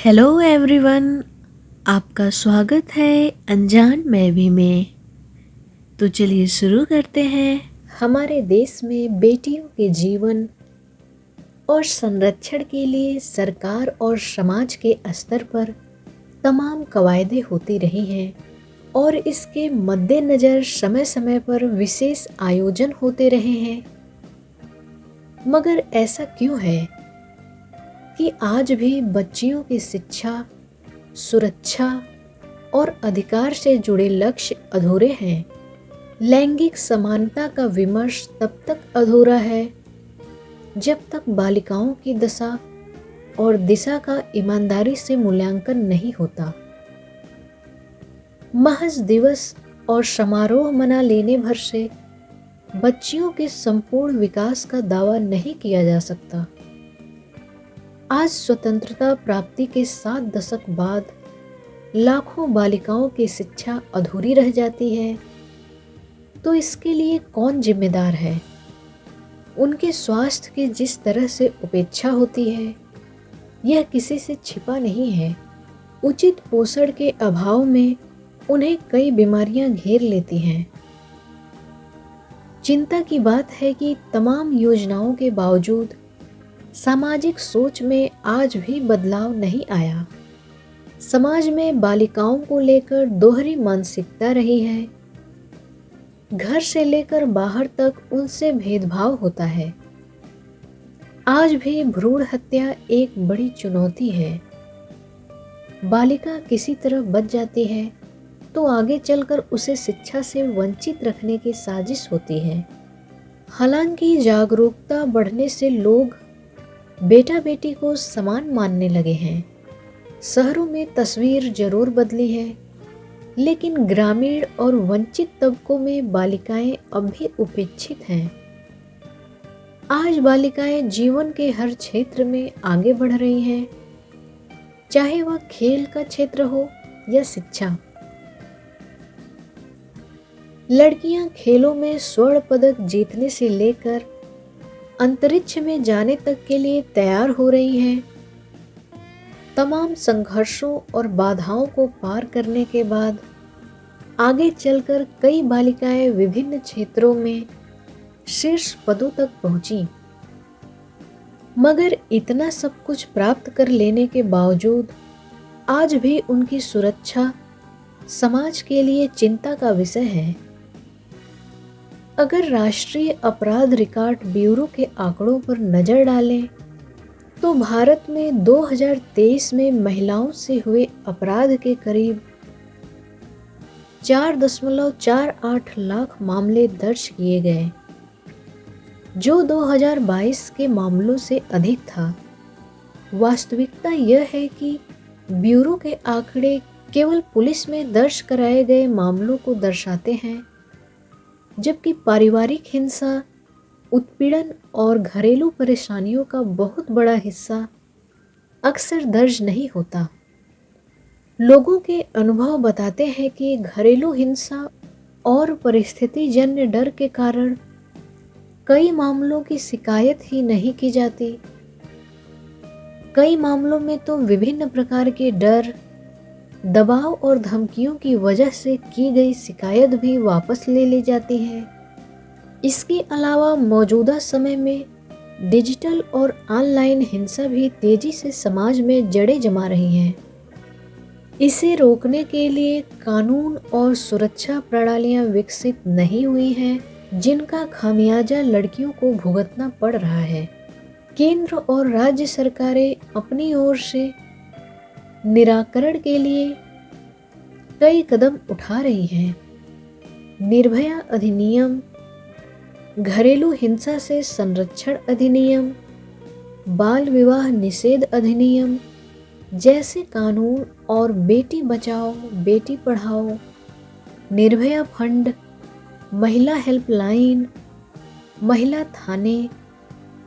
Hello everyone, आपका स्वागत है अनजान मैं भी में। तो चलिए शुरू करते हैं। हमारे देश में बेटियों के जीवन और संरक्षण के लिए सरकार और समाज के स्तर पर तमाम कवायदे होती रही हैं और इसके मद्देनज़र समय समय पर विशेष आयोजन होते रहे हैं। मगर ऐसा क्यों है कि आज भी बच्चियों की शिक्षा, सुरक्षा और अधिकार से जुड़े लक्ष्य अधूरे हैं? लैंगिक समानता का विमर्श तब तक अधूरा है जब तक बालिकाओं की दशा और दिशा का ईमानदारी से मूल्यांकन नहीं होता। महज दिवस और समारोह मना लेने भर से बच्चियों के संपूर्ण विकास का दावा नहीं किया जा सकता। आज स्वतंत्रता प्राप्ति के 7 दशक बाद लाखों बालिकाओं की शिक्षा अधूरी रह जाती है, तो इसके लिए कौन जिम्मेदार है? उनके स्वास्थ्य की जिस तरह से उपेक्षा होती है, यह किसी से छिपा नहीं है। उचित पोषण के अभाव में उन्हें कई बीमारियां घेर लेती हैं। चिंता की बात है कि तमाम योजनाओं के बावजूद सामाजिक सोच में आज भी बदलाव नहीं आया। समाज में बालिकाओं को लेकर दोहरी मानसिकता रही है। घर से लेकर बाहर तक उनसे भेदभाव होता है। आज भी भ्रूण हत्या एक बड़ी चुनौती है। बालिका किसी तरह बच जाती है तो आगे चलकर उसे शिक्षा से वंचित रखने की साजिश होती है। हालांकि जागरूकता बढ़ने से लोग बेटा बेटी को समान मानने लगे हैं। शहरों में तस्वीर जरूर बदली है, लेकिन ग्रामीण और वंचित तबकों में बालिकाएं अब भी उपेक्षित हैं। आज बालिकाएं जीवन के हर क्षेत्र में आगे बढ़ रही हैं, चाहे वह खेल का क्षेत्र हो या शिक्षा। लड़कियां खेलों में स्वर्ण पदक जीतने से लेकर अंतरिक्ष में जाने तक के लिए तैयार हो रही हैं। तमाम संघर्षों और बाधाओं को पार करने के बाद आगे चलकर कई बालिकाएं विभिन्न क्षेत्रों में शीर्ष पदों तक पहुंची। मगर इतना सब कुछ प्राप्त कर लेने के बावजूद आज भी उनकी सुरक्षा समाज के लिए चिंता का विषय है। अगर राष्ट्रीय अपराध रिकॉर्ड ब्यूरो के आंकड़ों पर नजर डालें तो भारत में 2023 में महिलाओं से हुए अपराध के करीब 4.48 लाख मामले दर्ज किए गए, जो 2022 के मामलों से अधिक था। वास्तविकता यह है कि ब्यूरो के आंकड़े केवल पुलिस में दर्ज कराए गए मामलों को दर्शाते हैं, जबकि पारिवारिक हिंसा, उत्पीड़न और घरेलू परेशानियों का बहुत बड़ा हिस्सा अक्सर दर्ज नहीं होता। लोगों के अनुभव बताते हैं कि घरेलू हिंसा और परिस्थितिजन्य डर के कारण कई मामलों की शिकायत ही नहीं की जाती। कई मामलों में तो विभिन्न प्रकार के डर, दबाव और धमकियों की वजह से की गई शिकायत भी वापस ले ली जाती है। इसके अलावा मौजूदा समय में डिजिटल और ऑनलाइन हिंसा भी तेजी से समाज में जड़ें जमा रही हैं। इसे रोकने के लिए कानून और सुरक्षा प्रणालियां विकसित नहीं हुई हैं, जिनका खामियाजा लड़कियों को भुगतना पड़ रहा है। केंद्र और राज्य सरकारें अपनी ओर से निराकरण के लिए कई कदम उठा रही हैं। निर्भया अधिनियम, घरेलू हिंसा से संरक्षण अधिनियम, बाल विवाह निषेध अधिनियम जैसे कानून और बेटी बचाओ बेटी पढ़ाओ, निर्भया फंड, महिला हेल्पलाइन, महिला थाने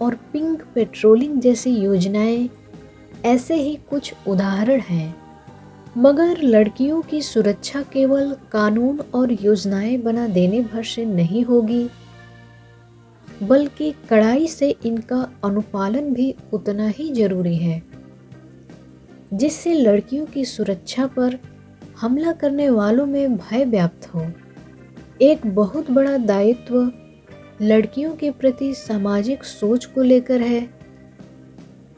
और पिंक पेट्रोलिंग जैसी योजनाएं ऐसे ही कुछ उदाहरण हैं। मगर लड़कियों की सुरक्षा केवल कानून और योजनाएं बना देने भर से नहीं होगी, बल्कि कड़ाई से इनका अनुपालन भी उतना ही जरूरी है। जिससे लड़कियों की सुरक्षा पर हमला करने वालों में भय व्याप्त हो। एक बहुत बड़ा दायित्व लड़कियों के प्रति सामाजिक सोच को लेकर है।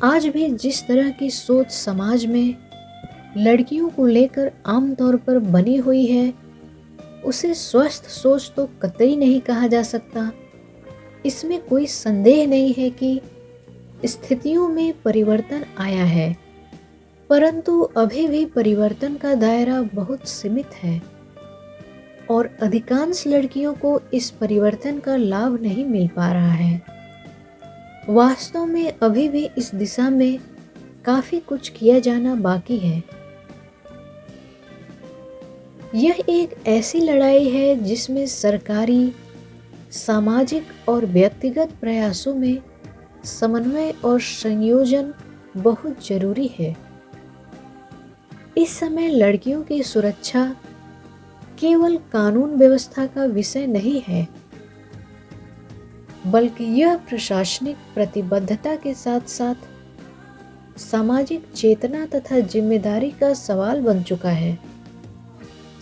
आज भी जिस तरह की सोच समाज में लड़कियों को लेकर आमतौर पर बनी हुई है, उसे स्वस्थ सोच तो कतई नहीं कहा जा सकता। इसमें कोई संदेह नहीं है कि स्थितियों में परिवर्तन आया है, परंतु अभी भी परिवर्तन का दायरा बहुत सीमित है और अधिकांश लड़कियों को इस परिवर्तन का लाभ नहीं मिल पा रहा है। वास्तव में अभी भी इस दिशा में काफी कुछ किया जाना बाकी है। यह एक ऐसी लड़ाई है जिसमें सरकारी, सामाजिक और व्यक्तिगत प्रयासों में समन्वय और संयोजन बहुत जरूरी है। इस समय लड़कियों की सुरक्षा केवल कानून व्यवस्था का विषय नहीं है, बल्कि यह प्रशासनिक प्रतिबद्धता के साथ साथ सामाजिक चेतना तथा जिम्मेदारी का सवाल बन चुका है।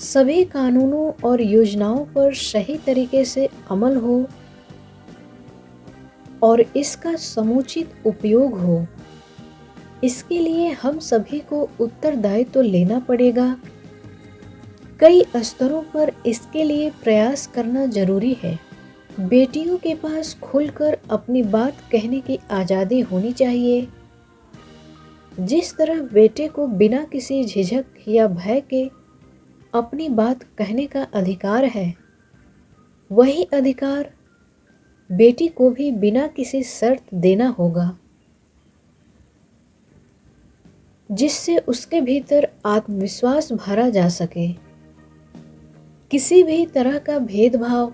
सभी कानूनों और योजनाओं पर सही तरीके से अमल हो और इसका समुचित उपयोग हो, इसके लिए हम सभी को उत्तरदायित्व लेना पड़ेगा। कई स्तरों पर इसके लिए प्रयास करना जरूरी है। बेटियों के पास खुलकर अपनी बात कहने की आज़ादी होनी चाहिए। जिस तरह बेटे को बिना किसी झिझक या भय के अपनी बात कहने का अधिकार है, वही अधिकार बेटी को भी बिना किसी शर्त देना होगा, जिससे उसके भीतर आत्मविश्वास भरा जा सके। किसी भी तरह का भेदभाव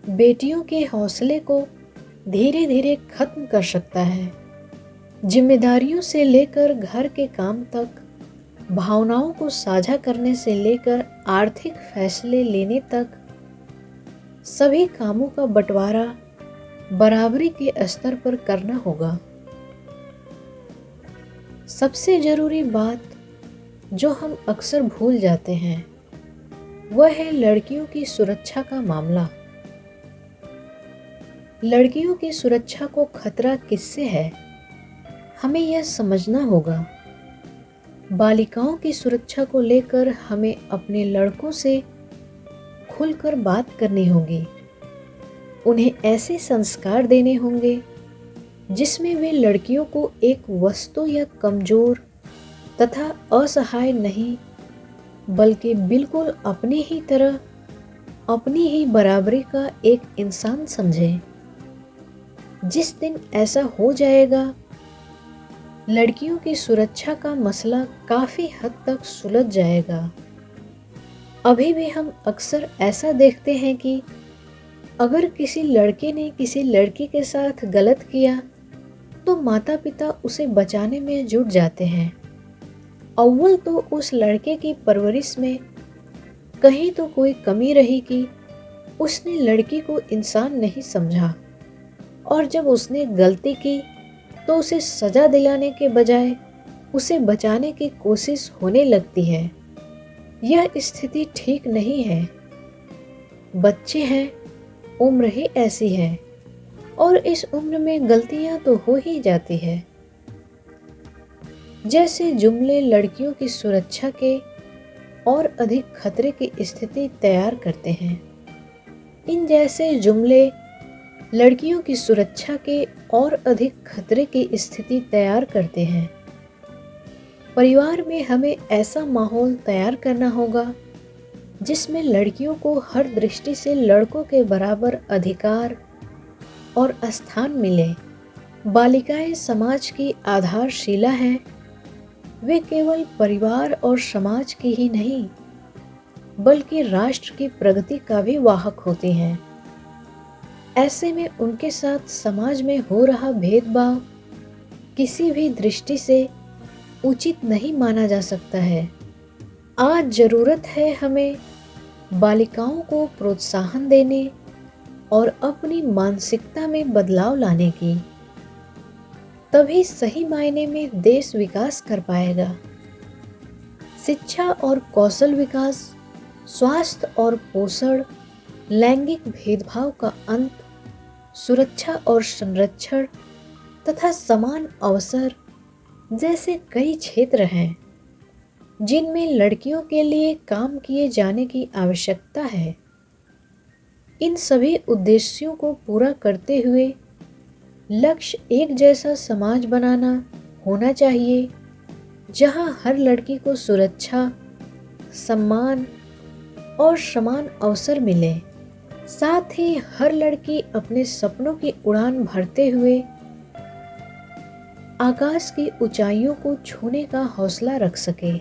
बेटियों के हौसले को धीरे धीरे खत्म कर सकता है। जिम्मेदारियों से लेकर घर के काम तक, भावनाओं को साझा करने से लेकर आर्थिक फैसले लेने तक, सभी कामों का बंटवारा बराबरी के स्तर पर करना होगा। सबसे जरूरी बात जो हम अक्सर भूल जाते हैं, वह है लड़कियों की सुरक्षा का मामला। लड़कियों की सुरक्षा को खतरा किससे है, हमें यह समझना होगा। बालिकाओं की सुरक्षा को लेकर हमें अपने लड़कों से खुलकर बात करनी होगी। उन्हें ऐसे संस्कार देने होंगे जिसमें वे लड़कियों को एक वस्तु या कमजोर तथा असहाय नहीं, बल्कि बिल्कुल अपनी ही तरह, अपनी ही बराबरी का एक इंसान समझें। जिस दिन ऐसा हो जाएगा, लड़कियों की सुरक्षा का मसला काफी हद तक सुलझ जाएगा। अभी भी हम अक्सर ऐसा देखते हैं कि अगर किसी लड़के ने किसी लड़की के साथ गलत किया तो माता पिता उसे बचाने में जुट जाते हैं। अव्वल तो उस लड़के की परवरिश में कहीं तो कोई कमी रही कि उसने लड़की को इंसान नहीं समझा, और जब उसने गलती की तो उसे सजा दिलाने के बजाय उसे बचाने की कोशिश होने लगती है। यह स्थिति ठीक नहीं है। बच्चे हैं, उम्र ही ऐसी है और इस उम्र में गलतियां तो हो ही जाती है। जैसे जुमले लड़कियों की सुरक्षा के और अधिक खतरे की स्थिति तैयार करते हैं, इन जैसे जुमले लड़कियों की सुरक्षा के और अधिक खतरे की स्थिति तैयार करते हैं। परिवार में हमें ऐसा माहौल तैयार करना होगा जिसमें लड़कियों को हर दृष्टि से लड़कों के बराबर अधिकार और स्थान मिले। बालिकाएं समाज की आधारशिला हैं। वे केवल परिवार और समाज की ही नहीं, बल्कि राष्ट्र की प्रगति का भी वाहक होती हैं। ऐसे में उनके साथ समाज में हो रहा भेदभाव किसी भी दृष्टि से उचित नहीं माना जा सकता है। आज जरूरत है हमें बालिकाओं को प्रोत्साहन देने और अपनी मानसिकता में बदलाव लाने की। तभी सही मायने में देश विकास कर पाएगा। शिक्षा और कौशल विकास, स्वास्थ्य और पोषण, लैंगिक भेदभाव का अंत, सुरक्षा और संरक्षण तथा समान अवसर जैसे कई क्षेत्र हैं जिनमें लड़कियों के लिए काम किए जाने की आवश्यकता है। इन सभी उद्देश्यों को पूरा करते हुए लक्ष्य एक जैसा समाज बनाना होना चाहिए जहां हर लड़की को सुरक्षा, सम्मान और समान अवसर मिले। साथ ही हर लड़की अपने सपनों की उड़ान भरते हुए आकाश की ऊंचाइयों को छूने का हौसला रख सके।